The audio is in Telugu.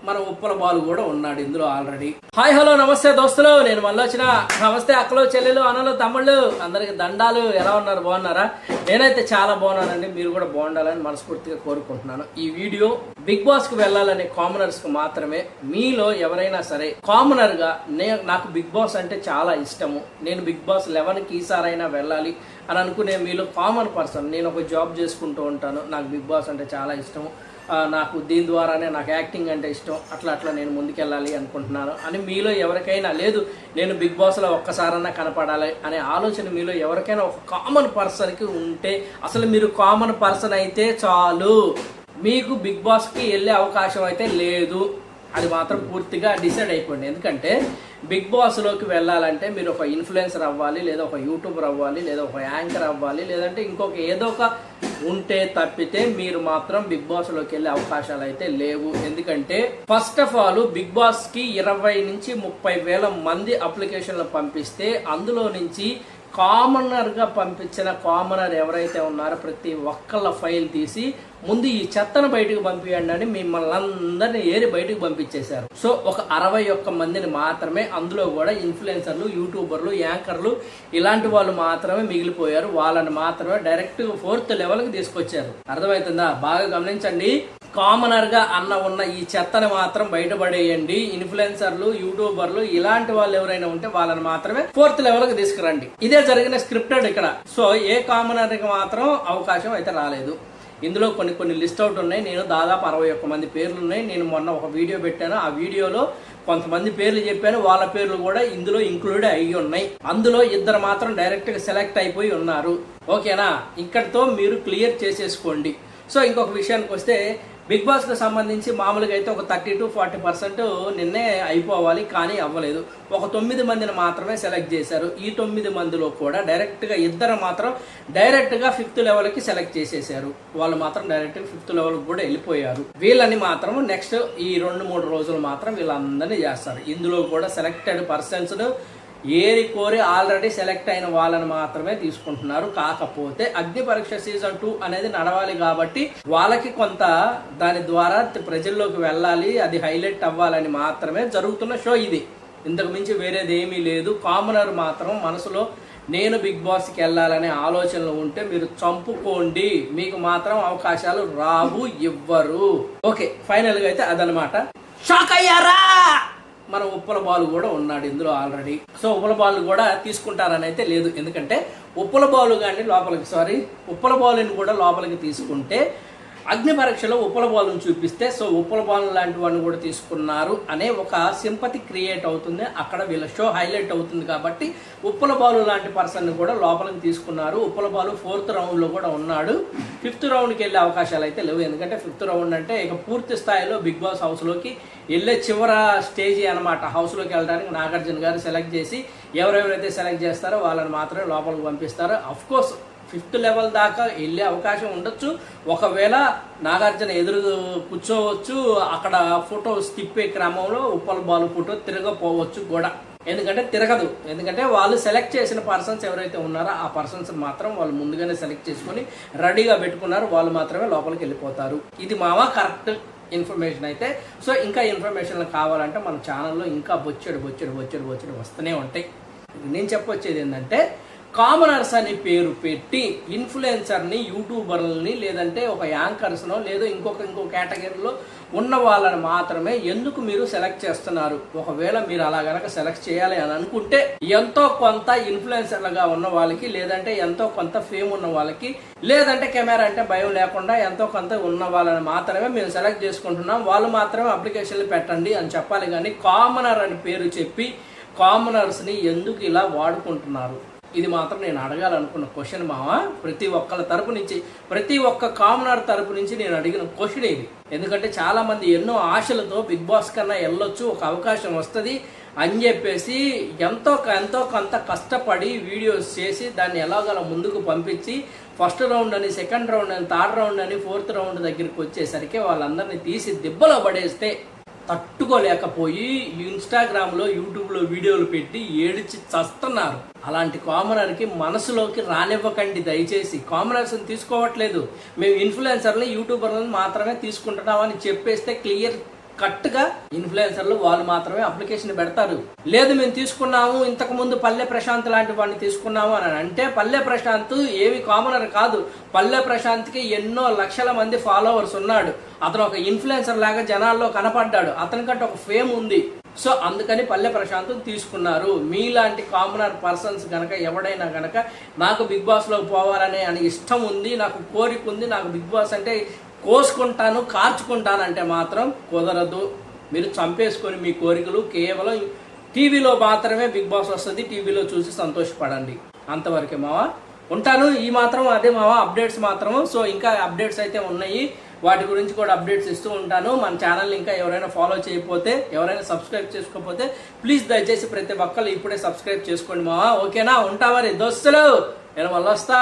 మన ఉప్పల బాలు కూడా ఉన్నాడు ఇందులో ఆల్రెడీ. హాయ్ హలో నమస్తే దోస్తులు, నేను మళ్ళీ వచ్చిన. నమస్తే అక్కలు చెల్లెలు అన్నలు తమ్ముళ్ళు అందరికి దండాలు. ఎలా ఉన్నారు, బాగున్నారా? నేనైతే చాలా బాగున్నానండి. మీరు కూడా బాగుండాలని మనస్ఫూర్తిగా కోరుకుంటున్నాను. ఈ వీడియో బిగ్ బాస్ కి వెళ్ళాలనే కామనర్స్ కు మాత్రమే. మీలో ఎవరైనా సరే కామనర్ గా నాకు బిగ్ బాస్ అంటే చాలా ఇష్టము, నేను బిగ్ బాస్ 11కి ఈసారైనా వెళ్ళాలి అని అనుకునే మీలో కామన్ పర్సన్, నేను ఒక జాబ్ చేసుకుంటూ ఉంటాను, నాకు బిగ్ బాస్ అంటే చాలా ఇష్టము, నాకు దీని ద్వారానే నాకు యాక్టింగ్ అంటే ఇష్టం, అట్లా నేను ముందుకెళ్ళాలి అనుకుంటున్నాను అని మీలో ఎవరికైనా, లేదు నేను బిగ్ బాస్లో ఒక్కసారన్నా కనపడాలి అనే ఆలోచన మీలో ఎవరికైనా ఒక కామన్ పర్సన్కి ఉంటే, అసలు మీరు కామన్ పర్సన్ అయితే చాలు, మీకు బిగ్ బాస్కి వెళ్ళే అవకాశం అయితే లేదు, అది మాత్రం పూర్తిగా డిసైడ్ అయిపోయింది. ఎందుకంటే బిగ్ బాస్లోకి వెళ్ళాలంటే మీరు ఒక ఇన్ఫ్లుయెన్సర్ అవ్వాలి, లేదా ఒక యూట్యూబర్ అవ్వాలి, లేదా ఒక యాంకర్ అవ్వాలి, లేదంటే ఇంకొక ఏదో ఒక ఉంటే తప్పితే మీరు మాత్రం బిగ్ బాస్లోకి వెళ్ళే అవకాశాలు అయితే లేవు. ఎందుకంటే ఫస్ట్ ఆఫ్ ఆల్ బిగ్ బాస్కి 20 నుంచి 30 వేల మంది అప్లికేషన్లు పంపిస్తే అందులో నుంచి కామనర్గా పంపించిన కామనర్ ఎవరైతే ఉన్నారో ప్రతి ఒక్కళ్ళ ఫైల్ తీసి ముందు ఈ చెత్తను బయటకు పంపించండి అని మిమ్మల్ని అందరినీ ఏరి బయటకు పంపించేశారు. సో ఒక 61 మందిని మాత్రమే, అందులో కూడా ఇన్ఫ్లుయెన్సర్లు, యూట్యూబర్లు, యాంకర్లు ఇలాంటి వాళ్ళు మాత్రమే మిగిలిపోయారు. వాళ్ళని మాత్రమే డైరెక్ట్ 4th లెవెల్కి తీసుకొచ్చారు. అర్థమవుతుందా? బాగా గమనించండి. కామనర్ గా ఉన్న ఈ చెత్తని మాత్రం బయటపడేయండి. ఇన్ఫ్లుయెన్సర్లు, యూట్యూబర్లు ఇలాంటి వాళ్ళు ఎవరైనా ఉంటే వాళ్ళని మాత్రమే 4th లెవెల్కి తీసుకురండి. ఇదే జరిగిన స్క్రిప్టెడ్ ఇక్కడ. సో ఏ కామనర్ కి మాత్రం అవకాశం అయితే రాలేదు. ఇందులో కొన్ని లిస్ట్ అవుట్ ఉన్నాయి. నేను దాదాపు 61 మంది పేర్లు ఉన్నాయి. నేను మొన్న ఒక వీడియో పెట్టాను, ఆ వీడియోలో కొంతమంది పేర్లు చెప్పాను, వాళ్ళ పేర్లు కూడా ఇందులో ఇంక్లూడ్ అయ్యి ఉన్నాయి. అందులో 2 మాత్రం డైరెక్ట్ గా సెలెక్ట్ అయిపోయి ఉన్నారు. ఓకేనా? ఇక్కడితో మీరు క్లియర్ చేసేసుకోండి. సో ఇంకొక విషయానికి వస్తే, బిగ్ బాస్ కు సంబంధించి మామూలుగా అయితే ఒక 30 to 40% నిన్నే అయిపోవాలి, కానీ అవ్వలేదు. ఒక 9 మందిని మాత్రమే సెలెక్ట్ చేశారు. ఈ 9 మందిలో కూడా డైరెక్ట్ గా 2 మాత్రం డైరెక్ట్ గా 5th లెవెల్ కి సెలెక్ట్ చేసేసారు. వాళ్ళు మాత్రం డైరెక్ట్ గా 5th లెవెల్ కూడా వెళ్ళిపోయారు. వీళ్ళని మాత్రం నెక్స్ట్ ఈ 2-3 రోజులు మాత్రం వీళ్ళందరినీ చేస్తారు. ఇందులో కూడా సెలెక్టెడ్ పర్సన్స్ ఏరి కోరి ఆల్రెడీ సెలెక్ట్ అయిన వాళ్ళని మాత్రమే తీసుకుంటున్నారు. కాకపోతే అగ్ని పరీక్ష సీజన్ 2 అనేది నడవాలి కాబట్టి వాళ్ళకి కొంత దాని ద్వారా ప్రజల్లోకి వెళ్ళాలి, అది హైలైట్ అవ్వాలని మాత్రమే జరుగుతున్న షో ఇది. ఇంతకు మించి వేరేది ఏమీ లేదు. కామనర్ మాత్రం మనసులో నేను బిగ్ బాస్కి వెళ్ళాలనే ఆలోచనలు ఉంటే మీరు చంపుకోండి, మీకు మాత్రం అవకాశాలు రావు, ఇవ్వరు. ఓకే, ఫైనల్గా అయితే అదనమాట. షాక్ అయ్యారా? మన ఉప్పల బాలు కూడా ఉన్నాడు ఇందులో ఆల్రెడీ. సో ఉప్పల బాలు కూడా తీసుకుంటారని అయితే లేదు. ఎందుకంటే ఉప్పల బాలు కానీ ఉప్పల బాలుని కూడా లోపలికి తీసుకుంటే అగ్ని పరీక్షలో ఉప్పల బాలుని చూపిస్తే, సో ఉప్పల బాలు లాంటి వాడిని కూడా తీసుకున్నారు అనే ఒక సింపతి క్రియేట్ అవుతుంది. అక్కడ వీళ్ళ షో హైలైట్ అవుతుంది కాబట్టి ఉప్పల బాలు లాంటి పర్సన్ కూడా లోపలికి తీసుకున్నారు. ఉప్పల బాలు 4th రౌండ్లో కూడా ఉన్నాడు. 5th రౌండ్కి వెళ్ళే అవకాశాలు అయితే లేవు. ఎందుకంటే 5th రౌండ్ అంటే ఇక పూర్తి స్థాయిలో బిగ్ బాస్ హౌస్లోకి వెళ్ళే చివర స్టేజీ అనమాట. హౌస్లోకి వెళ్ళడానికి నాగార్జున గారు సెలెక్ట్ చేసి ఎవరెవరైతే సెలెక్ట్ చేస్తారో వాళ్ళని మాత్రమే లోపలికి పంపిస్తారు. అఫ్కోర్స్ 5th లెవెల్ దాకా వెళ్ళే అవకాశం ఉండొచ్చు. ఒకవేళ నాగార్జున ఎదురు కూర్చోవచ్చు, అక్కడ ఫోటోస్ తిప్పే క్రమంలో ఉప్పల బాలు ఫోటో తిరగపోవచ్చు కూడా. ఎందుకంటే తిరగదు, ఎందుకంటే వాళ్ళు సెలెక్ట్ చేసిన పర్సన్స్ ఎవరైతే ఉన్నారో ఆ పర్సన్స్ మాత్రం వాళ్ళు ముందుగానే సెలెక్ట్ చేసుకుని రెడీగా పెట్టుకున్నారు, వాళ్ళు మాత్రమే లోపలికి వెళ్ళిపోతారు. ఇది మావా కరెక్ట్ ఇన్ఫర్మేషన్ అయితే. సో ఇంకా ఇన్ఫర్మేషన్లు కావాలంటే మన ఛానల్లో ఇంకా బొచ్చెడు వస్తూనే ఉంటాయి. నేను చెప్పొచ్చేది ఏంటంటే, కామనర్స్ అని పేరు పెట్టి ఇన్ఫ్లుయెన్సర్ని, యూట్యూబర్లని, లేదంటే ఒక యాంకర్స్నో లేదో ఇంకొక కేటగిరీలో ఉన్న వాళ్ళని మాత్రమే ఎందుకు మీరు సెలెక్ట్ చేస్తున్నారు? ఒకవేళ మీరు అలా గనక సెలెక్ట్ చేయాలి అని అనుకుంటే ఎంతో కొంత ఇన్ఫ్లుయెన్సర్లుగా ఉన్న వాళ్ళకి, లేదంటే ఎంతో కొంత ఫేమ్ ఉన్న వాళ్ళకి, లేదంటే కెమెరా అంటే భయం లేకుండా ఎంతో కొంత ఉన్న వాళ్ళని మాత్రమే మేము సెలెక్ట్ చేసుకుంటున్నాం, వాళ్ళు మాత్రమే అప్లికేషన్లు పెట్టండి అని చెప్పాలి. కానీ కామనర్ అని పేరు చెప్పి కామనర్స్ని ఎందుకు ఇలా వాడుకుంటున్నారు? ఇది మాత్రం నేను అడగాలనుకున్న క్వశ్చన్ మావా. ప్రతి ఒక్కళ్ళ తరపు నుంచి, ప్రతి ఒక్క కామనర్ తరపు నుంచి నేను అడిగిన క్వశ్చన్ ఇది. ఎందుకంటే చాలా మంది ఎన్నో ఆశలతో బిగ్ బాస్ కన్నా వెళ్ళొచ్చు, ఒక అవకాశం వస్తుంది అని చెప్పేసి ఎంతో కొంత కష్టపడి వీడియోస్ చేసి దాన్ని ఎలాగోలా ముందుకు పంపించి ఫస్ట్ రౌండ్ అని, సెకండ్ రౌండ్ అని, 3rd రౌండ్ అని, 4th రౌండ్ దగ్గరికి వచ్చేసరికి వాళ్ళందరినీ తీసి దిబ్బలో పడేస్తే తట్టుకోలేకపోయి ఇన్స్టాగ్రామ్లో, యూట్యూబ్లో వీడియోలు పెట్టి ఏడిచి చస్తున్నారు. అలాంటి కామనర్కి మనసులోకి రానివ్వకండి దయచేసి. కామనర్స్ని తీసుకోవట్లేదు, మేము ఇన్ఫ్లుయెన్సర్ని, యూట్యూబర్లను మాత్రమే తీసుకుంటున్నామని చెప్పేస్తే క్లియర్ కట్టుగా ఇన్ఫ్లుయెన్సర్లు వాళ్ళు మాత్రమే అప్లికేషన్ పెడతారు. లేదు మేము తీసుకున్నాము, ఇంతకు ముందు పల్లె ప్రశాంత్ లాంటి వాడిని తీసుకున్నాము అని అంటే, పల్లె ప్రశాంత్ ఏమి కామనర్ కాదు. పల్లె ప్రశాంత్కి ఎన్నో లక్షల మంది ఫాలోవర్స్ ఉన్నాడు. అతను ఒక ఇన్ఫ్లుయెన్సర్ లాగా జనాల్లో కనపడ్డాడు. అతనికంటే ఒక ఫేమ్ ఉంది. సో అందుకని పల్లె ప్రశాంత్ తీసుకున్నారు. మీలాంటి కామనర్ పర్సన్స్ గనక ఎవడైనా గనక నాకు బిగ్ బాస్లో పోవాలనే అని ఇష్టం ఉంది, నాకు కోరిక ఉంది, నాకు బిగ్ బాస్ అంటే కోసుకుంటాను కార్చుకుంటాను అంటే మాత్రం కుదరదు. మీరు చంపేసుకొని మీ కోరికలు కేవలం టీవీలో మాత్రమే బిగ్ బాస్ వస్తుంది, టీవీలో చూసి సంతోషపడండి. అంతవరకే మావా. ఉంటాను. ఈ మాత్రం అదే మావా అప్డేట్స్ మాత్రము. సో ఇంకా అప్డేట్స్ అయితే ఉన్నాయి, వాటి గురించి కూడా అప్డేట్స్ ఇస్తూ ఉంటాను. మన ఛానల్ ఇంకా ఎవరైనా ఫాలో చేయకపోతే, ఎవరైనా సబ్స్క్రైబ్ చేసుకోకపోతే ప్లీజ్ దయచేసి ప్రతి ఒక్కరు ఇప్పుడే సబ్స్క్రైబ్ చేసుకోండి మావా. ఓకేనా? ఉంటా మరి దోస్తులు, నేను మళ్ళీ వస్తా.